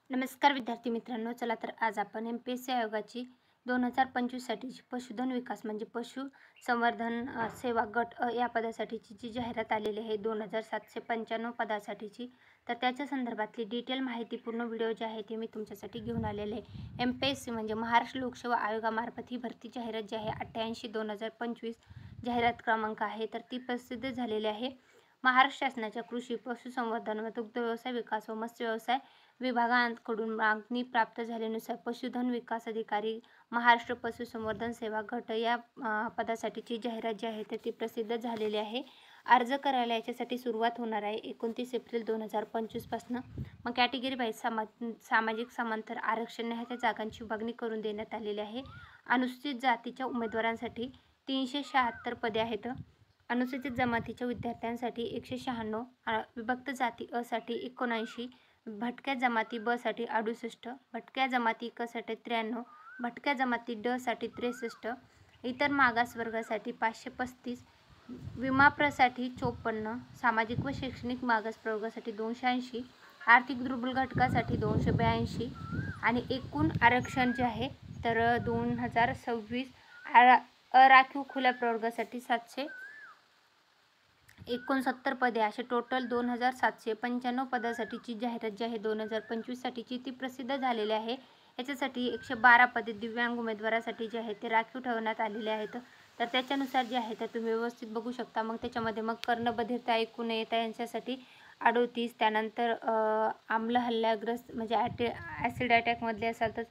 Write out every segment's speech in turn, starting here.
नमस्कार विद्यार्थी मित्रांनो, चला तर आज आपण MPSC आयोगाची 2025 साठीची पशुधन विकास म्हणजे पशुसंवर्धन सेवा गट या पदासाठीची जी जाहिरात आलेली आहे 2795 पदासाठीची, तर त्याच्या संदर्भातली डिटेल माहितीपूर्ण व्हिडिओ जे आहे ते मी तुमच्यासाठी घेऊन आलेले आहे। MPSC म्हणजे महाराष्ट्र लोकसेवा आयोगामार्फत ही भरती जाहिरात जी आहे 88/2025 जाहिरात क्रमांक आहे, तर ती प्रसिद्ध झालेली आहे। महाराष्ट्र शासनाच्या कृषी पशुसंवर्धन व दुग्ध व्यवसाय विकास व मत्स्य व्यवसाय विभागांकडून मागणी प्राप्त झाल्यानुसार पशुधन विकास अधिकारी महाराष्ट्र पशुसंवर्धन सेवा गट या पदासाठीची जाहिरात जी आहे तर ती प्रसिद्ध झालेली आहे। अर्ज करायला याच्यासाठी सुरुवात होणार आहे 29 एप्रिल 2025 पासून। मग कॅटेगरी वाईज सामाजिक समांतर आरक्षण ह्या जागांची विभागणी करून देण्यात आलेली आहे। अनुसूचित जातीच्या उमेदवारांसाठी 376 पदे आहेत। अनुसूचित जमातीच्या विद्यार्थ्यांसाठी 196, विभक्त जाती अ साठी 79, भटक्या जमाती ब साठी 68, भटक्या जमाती क साठी 93, भटक्या जमाती ड साठी 63, इतर मागास वर्गासाठी 535, विमाप्रसाठी 54, सामाजिक व शैक्षणिक मागास प्रवर्गासाठी 280, आर्थिक दुर्बल घटकासाठी 282 आणि एकूण आरक्षण जे आहे तर 2026 अराखीव खुल्या प्रवर्गासाठी 769 पदे असे टोटल 2795 पदासाठीची जाहिरात जी आहे 2025 साठीची ती प्रसिद्ध झालेली आहे। याच्यासाठी 112 पदे दिव्यांग उमेदवारासाठी जे आहे ते राखीव ठेवण्यात आलेले आहेत। तर त्याच्यानुसार जे आहे तर तुम्ही व्यवस्थित बघू शकता। मग त्याच्यामध्ये मग कर्णबधिरता, ऐकू न येता यांच्यासाठी 38, त्यानंतर आम्ल हल्ल्याग्रस्त म्हणजे ॲसिड अटॅकमधले असाल तर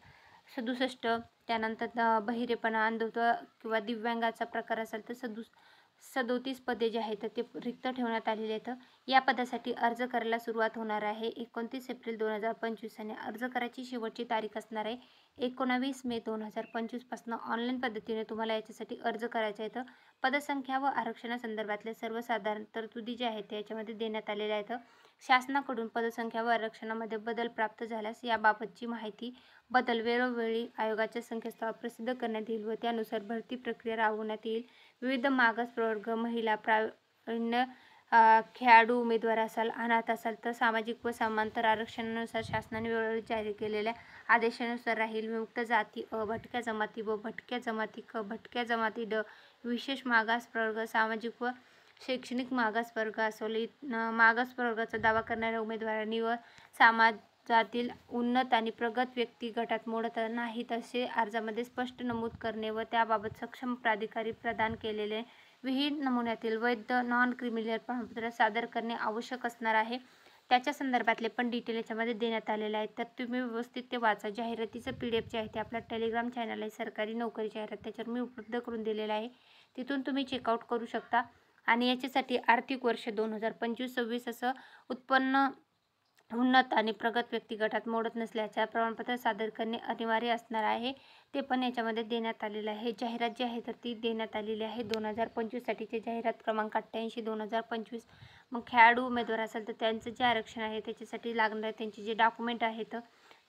67, त्यानंतर बहिरेपणा, अंधत्व किंवा दिव्यांगाचा प्रकार असेल तर 37 पदे जे आहेत ते रिक्त ठेवण्यात आलेले आहेत। या पदासाठी अर्ज करायला सुरुवात होणार आहे 29 एप्रिल 2025 आणि अर्ज करायची शेवटची तारीख असणार आहे 19 मे 2025 पासून। ऑनलाईन पद्धतीने तुम्हाला याच्यासाठी अर्ज करायचा आहे। पदसंख्या व आरक्षणासंदर्भातले सर्वसाधारण तरतुदी जे आहेत याच्यामध्ये देण्यात आलेल्या आहेत। शासनाकडून पदसंख्या व आरक्षणामध्ये बदल प्राप्त झाल्यास याबाबतची माहिती बदल वेळोवेळी आयोगाच्या संकेतस्थळावर प्रसिद्ध करण्यात येईल व त्यानुसार भरती प्रक्रिया राबवण्यात येईल। विविध मागास प्रवर्ग, महिला, प्रावीण्य, खेळाडू उमेदवार असाल, अनाथ असाल तर सामाजिक व समांतर आरक्षणानुसार शासनाने वेळोवेळी जारी केलेल्या आदेशानुसार राहील। विमुक्त जाती अ, भटक्या जमाती ब, भटक्या जमाती क, भटक्या जमाती ड, विशेष मागास प्रवर्ग, सामाजिक व शैक्षणिक मागास वर्ग असलेली मागास प्रवर्गाचा दावा करणाऱ्या उमेदवारांनी व समाजातील उन्नत आणि प्रगत व्यक्ती गटात मोडत नाहीत असे अर्जामध्ये स्पष्ट नमूद करणे व त्याबाबत सक्षम प्राधिकारी प्रदान केलेले विहित नमुन्यातील वैध नॉन क्रिमिनल प्रमाणपत्र सादर करणे आवश्यक असणार आहे। त्याच्या संदर्भातले पण डिटेल याच्यामध्ये देण्यात आलेले आहेत, तर तुम्ही व्यवस्थित ते वाचा। जाहिरातीचं PDF जे आहे ते आपल्या टेलिग्राम चॅनल आहे सरकारी नोकरी जाहिरात, त्याच्यावर मी उपलब्ध करून दिलेलं आहे, तिथून तुम्ही चेकआउट करू शकता। आणि याच्यासाठी आर्थिक वर्ष 2025-26 असं उत्पन्न उन्नत आणि प्रगत व्यक्ती गटात मोडत नसल्याचे प्रमाणपत्र सादर करणे अनिवार्य असणार आहे, ते पण याच्यामध्ये देण्यात आलेलं आहे। जाहिरात जी आहे तर ती देण्यात आलेली आहे 2025 साठीचे जाहिरात क्रमांक 88/2025। मग खेळाडू उमेदवार असेल तर त्यांचं जे आरक्षण आहे त्याच्यासाठी लागणारे त्यांचे जे डॉक्युमेंट आहेत,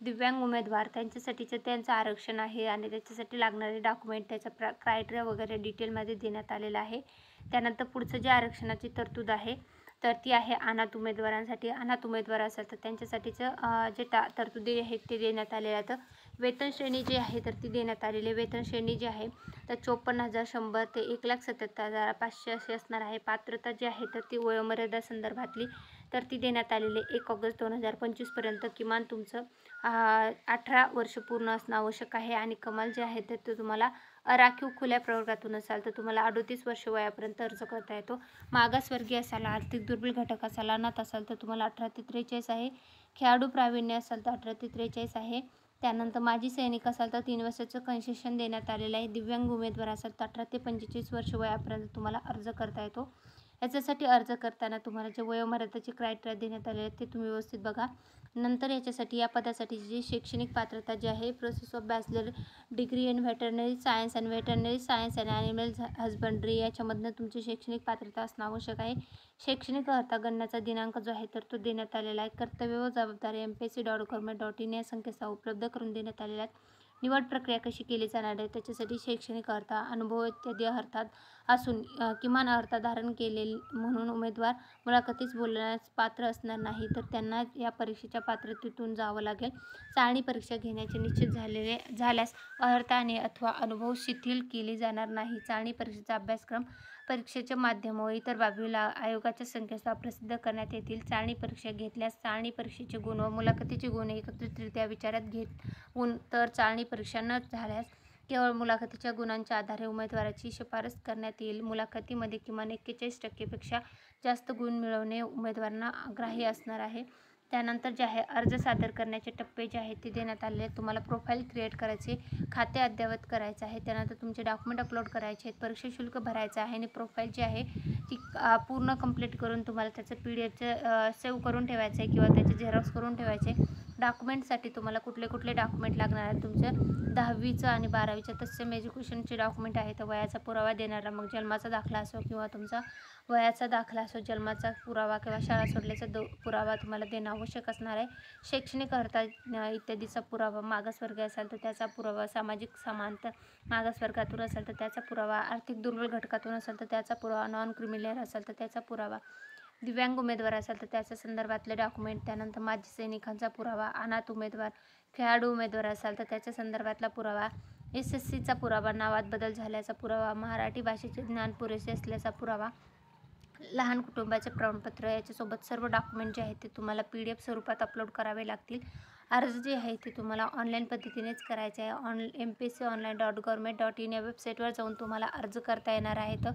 दिव्यांग उमेदवार त्यांच्यासाठीचं त्यांचं आरक्षण आहे आणि त्याच्यासाठी लागणारे डॉक्युमेंट, त्याचा क्रायटेरिया वगैरे डिटेलमध्ये देण्यात आलेलं आहे। त्यानंतर पुढचं जे आरक्षणाची तरतूद आहे तर ती आहे अनाथ उमेदवारांसाठी। अनाथ उमेदवार असेल तर त्यांच्यासाठीचं जे तरतुदी आहेत ते देण्यात आलेल्या आहेत। वेतन श्रेणी जी आहे तर ती देण्यात आलेली वेतन श्रेणी जी आहे तर 54,100 ते 1,77,500 अशी असणार आहे। पात्रता जी आहे तर ती वयोमर्यादा संदर्भातली तर ती देण्यात आलेली 1 ऑगस्ट 2025 पर्यंत किमान तुमचं 18 वर्ष पूर्ण असणं आवश्यक आहे आणि कमाल जे आहे तर ते तुम्हाला अराखीव खुल्या प्रवर्गातून असाल तर तुम्हाला 38 वर्ष वयापर्यंत अर्ज करता येतो। मागासवर्गीय असाल, आर्थिक दुर्बल घटक असाल, अनाथ असाल तर तुम्हाला 18 ते 43 आहे। खेळाडू प्रावीण्य असाल तर 18 ते 43 आहे। त्यानंतर माजी सैनिक असाल तर 3 वर्षाचं कन्सेशन देण्यात आलेलं आहे। दिव्यांग उमेदवार असाल तर 18 ते 45 वर्ष वयापर्यंत तुम्हाला अर्ज करता येतो। याच्यासाठी अर्ज करताना तुम्हाला जे वयोमर्यादेचे क्रायटेरिया देण्यात आलेले आहेत ते तुम्ही व्यवस्थित बघा। नंतर याच्यासाठी या पदासाठी जी शैक्षणिक पात्रता जी आहे process of bachelor degree in veterinary science and veterinary science and animal husbandry याच्यामधनं तुमची शैक्षणिक पात्रता असणं आवश्यक आहे। शैक्षणिक अर्हता गणण्याचा दिनांक जो आहे तर तो देण्यात आलेला आहे। कर्तव्य व जबाबदारी MPSC.government.in या संकेतस्थळावर उपलब्ध करून देण्यात आलेल्या आहेत। निवड प्रक्रिया कशी केली जाणार आहे त्याच्यासाठी शैक्षणिक अर्हता, अनुभव इत्यादी अर्थात असून किमान अर्हता धारण केलेली म्हणून उमेदवार मुलाखतीस बोलण्यास पात्र असणार नाही, तर त्यांना या परीक्षेच्या पात्रतेतून जावं लागेल. चाळणी परीक्षा घेण्याचे निश्चित झाल्यास अर्हता आणि अथवा अनुभव शिथिल केली जाणार नाही. चाळणी परीक्षेचा अभ्यासक्रम, परीक्षेचे माध्यम व इतर बाबीला आयोगाच्या संकेतस्थळावर प्रसिद्ध करण्यात येतील. चाळणी परीक्षा घेतल्यास चाळणी परीक्षेचे गुण व मुलाखतीचे गुण एकत्रितरित्या विचारात घेऊन तर चाळणी परीक्षा न झाल्यास केवळ मुलाखतीच्या गुणांच्या आधारे उमेदवाराची शिफारस करण्यात येईल. मुलाखतीमध्ये किमान 41% पेक्षा जास्त गुण मिळवणे उमेदवारांना ग्राह्य असणार आहे. त्यानंतर जे आहे अर्ज सादर करण्याचे टप्पे जे आहेत ते देण्यात आलेले आहेत. तुम्हाला प्रोफाईल क्रिएट करायचे, खाते अद्ययावत करायचं आहे, त्यानंतर तुमचे डॉक्युमेंट अपलोड करायचे आहेत, परीक्षा शुल्क भरायचं आहे आणि प्रोफाईल जी आहे ती पूर्ण कंप्लीट करून तुम्हाला त्याचं PDF सेव्ह करून ठेवायचं आहे किंवा त्याचे झेरॉक्स करून ठेवायचे. डॉक्युमेंटसाठी तुम्हाला कुठले डॉक्युमेंट लागणार आहेत, तुमचं 10वीचं आणि 12वीचं तत्सम एज्युकेशनचे डॉक्युमेंट आहे, तर वयाचा पुरावा देणारा, मग जन्माचा दाखला असो किंवा तुमचा वयाचा दाखला असो, जन्माचा पुरावा किंवा शाळा सोडल्याचा पुरावा तुम्हाला देणं आवश्यक असणार आहे. शैक्षणिक अर्हता इत्यादीचा पुरावा, मागासवर्गीय असाल तर त्याचा पुरावा, सामाजिक समानता मागासवर्गातून असेल तर त्याचा पुरावा, आर्थिक दुर्बल घटकातून असेल तर त्याचा पुरावा, नॉन क्रिमिनल असेल तर त्याचा पुरावा, दिव्यांग उमेदवार असेल तर त्याच्या संदर्भातले डॉक्युमेंट, त्यानंतर माजी सैनिकांचा पुरावा, अनाथ उमेदवार, खेळाडू उमेदवार असाल तर त्याच्या संदर्भातला पुरावा, SSCचा पुरावा, नावात बदल झाल्याचा पुरावा, मराठी भाषेचे ज्ञान पुरेसे असल्याचा पुरावा, लहान कुटुंबाचे प्रमाणपत्र, याच्यासोबत सर्व डॉक्युमेंट जे आहेत ते तुम्हाला PDF स्वरूपात अपलोड करावे लागतील. अर्ज जे आहे ते तुम्हाला ऑनलाईन पद्धतीनेच करायचे आहे. mpsconline.government.in या वेबसाईटवर जाऊन तुम्हाला अर्ज करता येणार आहे. तर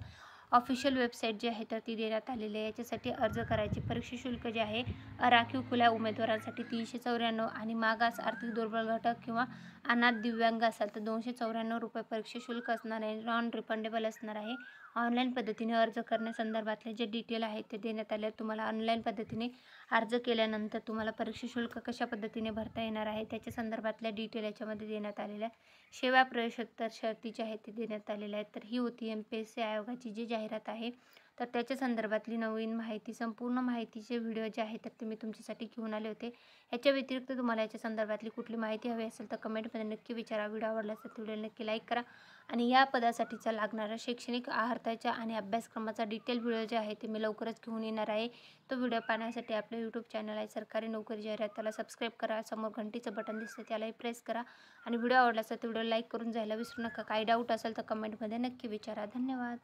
ऑफिशियल वेबसाईट जी आहे तर ती देण्यात आलेली आहे. याच्यासाठी अर्ज करायचे परीक्षा शुल्क जे आहे राखीव खुल्या उमेदवारांसाठी 394 आणि मागास, आर्थिक दुर्बल घटक किंवा अनाथ, दिव्यांग असाल तर 294 रुपये परीक्षा शुल्क असणार आहे, नॉन रिफंडेबल असणार आहे. ऑनलाईन पद्धतीने अर्ज करण्यासंदर्भातले जे डिटेल आहेत ते देण्यात आले. तुम्हाला ऑनलाईन पद्धतीने अर्ज केल्यानंतर तुम्हाला परीक्षा शुल्क कशा पद्धतीने भरता येणार आहे त्याच्या संदर्भातल्या डिटेल याच्यामध्ये देण्यात आलेल्या आहे. सेवा प्रवेशोत्तर शर्ती जे आहेत ते देण्यात आलेल्या आहेत. तर ही होती MPSC आयोगाची जी जाहिरात आहे तर त्याच्या संदर्भातली नवीन माहिती, संपूर्ण माहितीचे व्हिडिओ जे आहेत तर ते मी तुमच्यासाठी घेऊन आले होते. याच्या व्यतिरिक्त तुम्हाला याच्या संदर्भातली कुठली माहिती हवी असेल तर कमेंटमध्ये नक्की विचारा. व्हिडिओ आवडला असेल तर व्हिडिओ नक्की लाईक करा आणि या पदासाठीचा लागणारा शैक्षणिक अर्हताच्या आणि अभ्यासक्रमाचा डिटेल व्हिडिओ जे आहे ते मी लवकरच घेऊन येणार आहे. तो व्हिडिओ पाहण्यासाठी आपलं YouTube चॅनल आहे सरकारी नोकरी जाहिरात, त्याला सबस्क्राईब करा. समोर घंटीचं बटन दिसतं त्यालाही प्रेस करा आणि व्हिडिओ आवडला असेल तर व्हिडिओ लाईक करून जायला विसरू नका. काही डाऊट असेल तर कमेंटमध्ये नक्की विचारा. धन्यवाद.